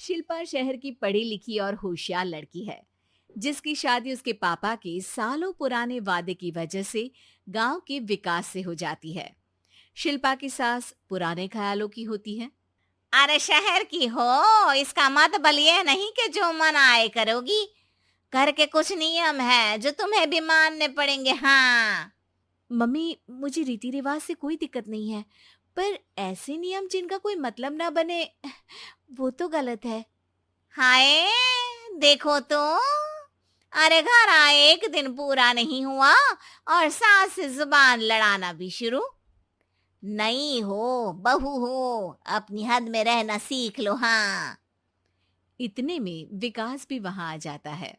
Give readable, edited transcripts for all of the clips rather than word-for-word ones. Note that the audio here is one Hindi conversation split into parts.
शिल्पा शहर की पढ़ी लिखी और होशियार लड़की है, जिसकी शादी उसके पापा के सालों पुराने वादे की वजह से गांव के विकास से हो जाती है। शिल्पा की सास पुराने ख्यालों की होती है। अरे शहर की हो, इसका मतलब ये नहीं कि जो मन आए करोगी। घर के कुछ नियम है जो तुम्हें भी मानने पड़ेंगे। हाँ। मम्मी, मुझे रीति रिवाज से कोई दिक्कत नहीं है, पर ऐसे नियम जिनका कोई मतलब ना बने, वो तो गलत है। हाय, देखो तो। अरे घर आए एक दिन पूरा नहीं हुआ और सास से जुबान लड़ाना भी शुरू। नहीं हो, बहू हो, अपनी हद में रहना सीख लो। हाँ। इतने में विकास भी वहां आ जाता है।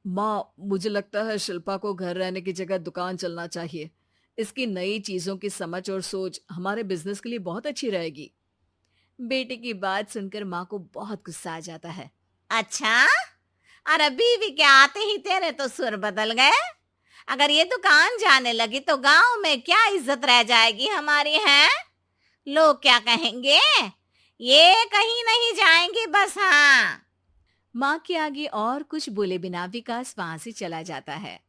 माँ, मुझे लगता है शिल्पा को घर रहने की जगह दुकान चलना चाहिए। इसकी नई चीजों की समझ और सोच हमारे बिजनेस के लिए बहुत अच्छी रहेगी। बेटे की बात सुनकर माँ को बहुत गुस्सा आ जाता है। अच्छा, अरे बीवी के आते ही तेरे तो सुर बदल गए। अगर ये दुकान जाने लगी तो गांव में क्या इज्जत रह जाएगी हमारी है? लोग क्या कहेंगे? ये कहीं नहीं जाएंगी बस। हाँ। माँ के आगे और कुछ बोले बिना विकास वहां से चला जाता है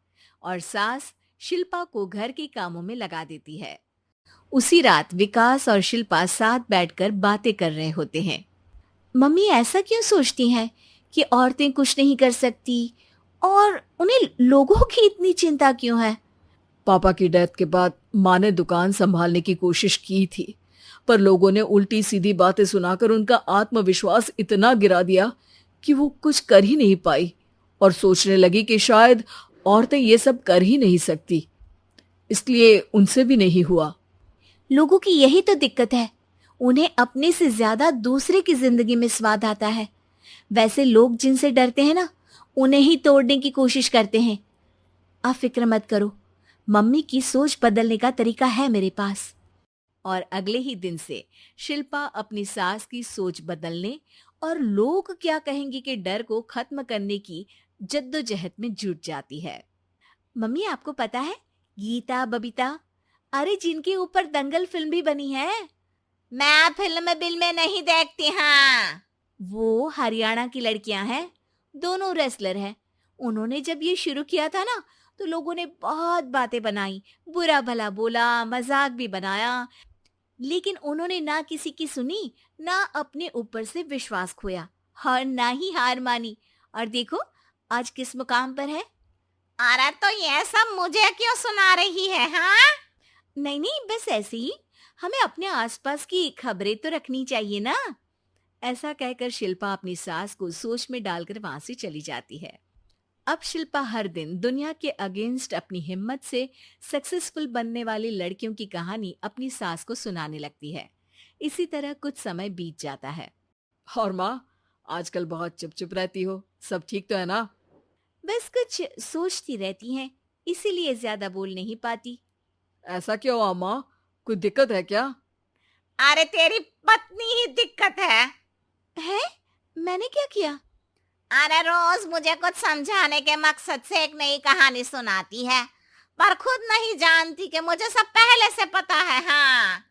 और सास शिल्पा को घर के कामों में लगा देती है। उसी रात विकास और शिल्पा साथ बैठकर बातें कर रहे होते हैं। मम्मी ऐसा क्यों सोचती हैं कि औरतें कुछ नहीं कर सकती, और उन्हें लोगों की इतनी चिंता क्यों है? पापा की डेथ के बाद माँ ने दुकान संभालने की कोशिश की थी, पर लोगों ने उल्टी सीधी बातें सुनाकर उनका आत्मविश्वास इतना गिरा दिया कि वो कुछ कर ही नहीं पाई और सोचने लगी कि शायद औरतें ये सब कर ही नहीं सकती। इसलिए उनसे भी नहीं हुआ। लोगों की यही तो दिक्कत है, उन्हें अपने से ज्यादा दूसरे की जिंदगी में स्वाद आता है। वैसे लोग जिनसे डरते हैं ना, उन्हें ही तोड़ने की कोशिश करते हैं। आप फिक्र मत करो, मम्मी की सोच बदलने का तरीका है मेरे पास। और अगले ही दिन से शिल्पा अपनी सास की सोच बदलने और लोग क्या कहेंगे के डर को खत्म करने की जद्दोजहद में जुट जाती है। मम्मी, आपको पता है, गीता, बबीता, अरे जिनके ऊपर दंगल फिल्म भी बनी है, मैं फिल्म बिल में नहीं देखती। हाँ। वो हरियाणा की लड़कियां हैं। दोनों रेसलर हैं। उन्होंने जब ये शुरू किया था ना, तो लोगों ने बहुत बातें बनाई, बुरा भला बोला, मजाक भी बनाया, लेकिन उन्होंने ना किसी की सुनी, ना अपने ऊपर से विश्वास खोया और ना ही हार मानी। और देखो आज किस मुकाम पर है। अरे तो ये सब मुझे क्यों सुना रही है? हाँ। नहीं नहीं, बस ऐसे ही, हमें अपने आसपास की खबरें तो रखनी चाहिए ना। ऐसा कहकर शिल्पा अपनी सास को सोच में डालकर वहां से चली जाती है। अब शिल्पा हर दिन दुनिया के अगेंस्ट अपनी हिम्मत से सक्सेसफुल बनने वाली लड़कियों की कहानी अपनी सास को सुनाने लगती है। इसी तरह कुछ समय बीत जाता है। और माँ, आजकल बहुत चुप चुप रहती हो, सब ठीक तो है ना? बस कुछ सोचती रहती हैं, इसीलिए ज्यादा बोल नहीं पाती। ऐसा क्यों हुआ माँ? कोई दिक्कत है क्या? अरे तेरी पत्नी ही दिक्कत है। है? मैंने क्या किया? अरे रोज मुझे कुछ समझाने के मकसद से एक नई कहानी सुनाती है, पर खुद नहीं जानती कि मुझे सब पहले से पता है। हाँ।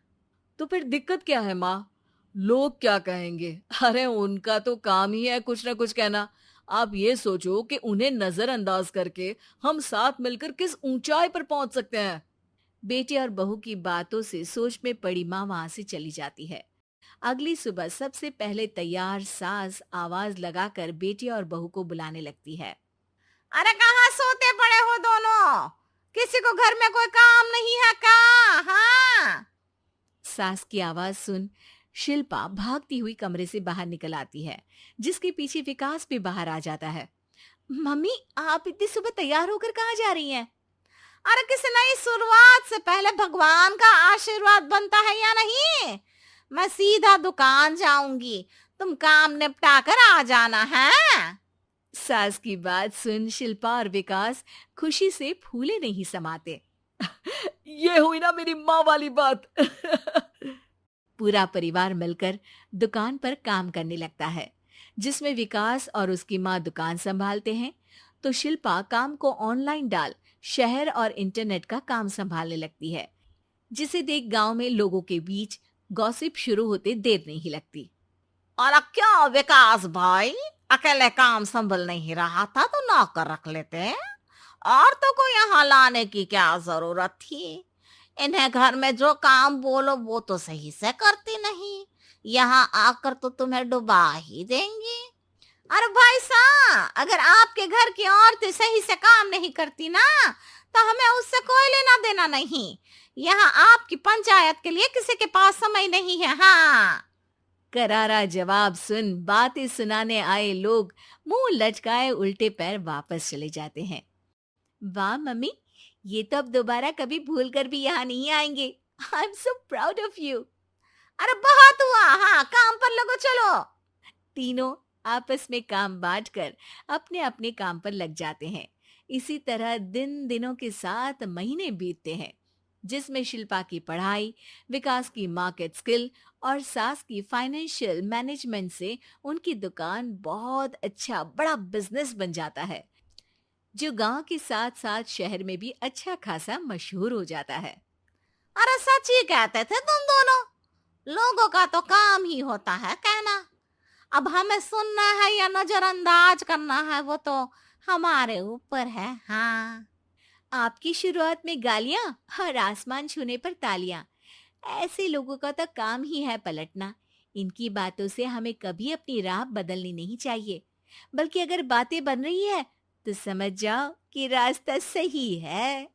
तो फिर दिक्कत क्या है माँ? लोग क्या कहेंगे? अरे उनका तो काम ही है कुछ ना कुछ कहना। आप ये सोचो कि उन्हें नजरअंदाज करके हम साथ मिलकर किस ऊंचाई पर पहुंच सकते हैं। बेटे और बहू की बातों से सोच में पड़ी माँ वहां से चली जाती है। अगली सुबह सबसे पहले तैयार सास आवाज लगाकर बेटे और बहू को बुलाने लगती है। अरे कहाँ सोते पड़े हो दोनों? किसी को घर में कोई काम नहीं है का? हाँ। सास की आवाज सुन शिल्पा भागती हुई कमरे से बाहर निकल आती है, जिसके पीछे विकास भी बाहर आ जाता है। मम्मी, आप इतनी सुबह तैयार होकर कहाँ जा रही हैं? अरे किसी नई शुरुआत से पहले भगवान का आशीर्वाद बनता है या नहीं? मैं सीधा दुकान जाऊंगी, तुम काम निपटा कर आ जाना है। सास की बात सुन शिल्पा और विकास खुशी से फूले नहीं समाते। ये हुई ना मेरी माँ वाली बात। पूरा परिवार मिलकर दुकान पर काम करने लगता है, जिसमें विकास और उसकी माँ दुकान संभालते हैं, तो शिल्पा काम को ऑनलाइन डाल शहर और इंटरनेट का काम संभालने लगती है, जिसे देख गांव में लोगों के बीच गॉसिप शुरू होते देर नहीं लगती। और क्या विकास भाई, अकेले काम संभल नहीं रहा था तो नौकर रख लेते। औरतों को यहाँ लाने की क्या जरूरत थी? इन्हें घर में जो काम बोलो वो तो सही से करती नहीं, यहाँ आकर तो तुम्हें डुबा ही देंगी। अरे भाई साहब, अगर आपके घर की औरतें सही से काम नहीं करती ना, तो हमें उससे कोई लेना देना नहीं। यहाँ आपकी पंचायत के लिए किसी के पास समय नहीं है। हाँ। करारा जवाब सुन बातें सुनाने आए लोग मुंह लटकाए उल्टे पैर वापस चले जाते हैं। वाह मम्मी, ये तो अब दोबारा कभी भूल कर भी यहाँ नहीं आएंगे। I am so proud of you. अरे बहुत हुआ, हाँ काम पर लगो चलो। तीनों आपस में काम बांटकर अपने अपने काम पर लग जाते हैं। इसी तरह दिनों के साथ महीने बीतते हैं, जिसमें शिल्पा की पढ़ाई, विकास की मार्केट स्किल और सास की फाइनेंशियल मैनेजमेंट से उनकी दुकान बहुत अच्छा बड़ा बिजनेस बन जाता है, जो गांव के साथ साथ शहर में भी अच्छा खासा मशहूर हो जाता है। अरे सच ही कहते थे तुम दोनों, लोगों का तो काम ही होता है कहना। अब हमें सुनना है या नजरअंदाज करना है वो तो हमारे ऊपर है। हाँ। आपकी शुरुआत में गालियां और आसमान छूने पर तालियां, ऐसे लोगों का तो काम ही है पलटना। इनकी बातों से हमें कभी अपनी राह बदलनी नहीं चाहिए, बल्कि अगर बातें बन रही है तो समझ जाओ कि रास्ता सही है।